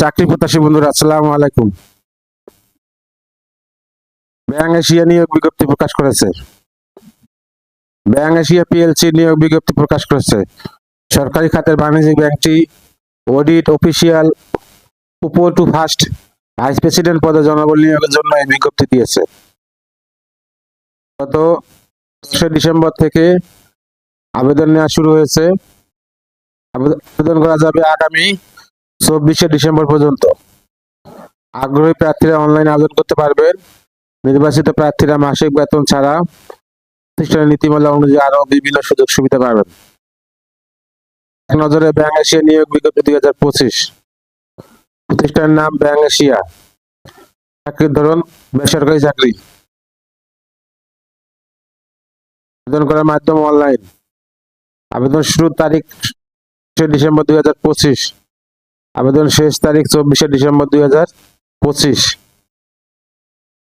চাকরি প্রত্যাশী বন্ধুরা, আসসালামু আলাইকুম। ব্যাংক এশিয়া নিয়োগ বিজ্ঞপ্তি প্রকাশ করেছে। ব্যাংক এশিয়া পিএলসি নিয়োগ বিজ্ঞপ্তি প্রকাশ করেছে। সরকারি খাতের বাণিজ্যিক ব্যাংকটি অডিট অফিসিয়াল উপর টু ফার্স্ট ভাইস প্রেসিডেন্ট পদে জনবল নিয়োগের জন্য এই বিজ্ঞপ্তি দিয়েছে। গত 10 ডিসেম্বর থেকে আবেদন নেওয়া শুরু হয়েছে। আবেদন করা যাবে আগামী 24 ডিসেম্বর পর্যন্ত। আগ্রহী প্রার্থীরা অনলাইনে আবেদন করতে পারবেন। নির্বাচিত প্রার্থীরা মাসিক বেতন ছাড়া প্রতিষ্ঠানের নীতিমালা অনুযায়ী আরো বিভিন্ন সুযোগ সুবিধা পাবেন। এক নজরে ব্যাংক এশিয়া নিয়োগ বিজ্ঞপ্তি 2025। প্রতিষ্ঠানের নাম ব্যাংক এশিয়া। চাকরির ধরন বেসরকারি চাকরি। আবেদন করার মাধ্যম অনলাইন। আবেদন শুরুর তারিখ ডিসেম্বর 2025। আবেদন শেষ তারিখ 24 ডিসেম্বর 2025।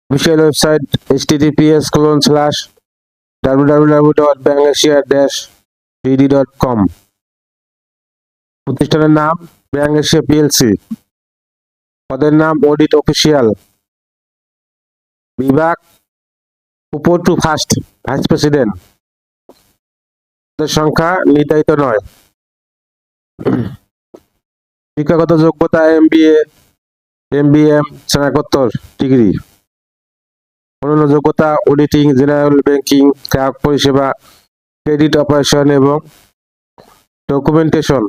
Official website https://www.bankasia-bd.com। প্রতিষ্ঠানের নাম ব্যাংক এশিয়া পিএলসি। পদের নাম অডিট অফিসিয়াল। বিভাগ উপর টু ফার্স্ট ভাইস প্রেসিডেন্ট। পদের সংখ্যা নির্ধারিত নয়। শিক্ষাগত যোগ্যতা MBA, MBM, স্নাতকোত্তর ডিগ্রি। অন্যান্য যোগ্যতা অডিটিং, জেনারেল ব্যাংকিং, গ্রাহক পরিষেবা, ক্রেডিট অপারেশন এবং ডকুমেন্টেশন,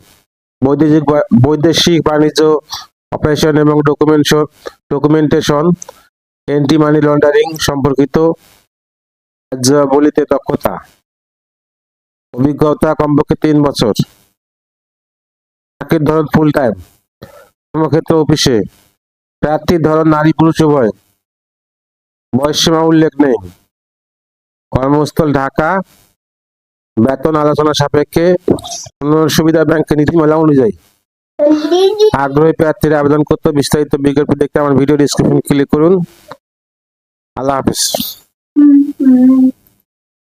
বৈদেশিক বাণিজ্য অপারেশন এবং ডকুমেন্টেশন, এন্টি মানি লন্ডারিং সম্পর্কিত কার্যাবলীতে দক্ষতা। অভিজ্ঞতা কমপক্ষে 3 বছর। চাকরির ধরন ফুল টাইম। কর্মক্ষেত্র অফিসে। প্রার্থীর ধরন নারী পুরুষ উভয়। বয়সসীমা উল্লেখ নেই। কর্মস্থল ঢাকা। বেতন আলোচনা সাপেক্ষে। অন্যান্য সুবিধা ব্যাংকের নীতিমালা অনুযায়ী। আগ্রহী প্রার্থীরা আবেদন করতে বিস্তারিত বিজ্ঞপ্তি দেখতে আমার ভিডিও ডেসক্রিপশন ক্লিক করুন। আল্লাহ হাফেজ।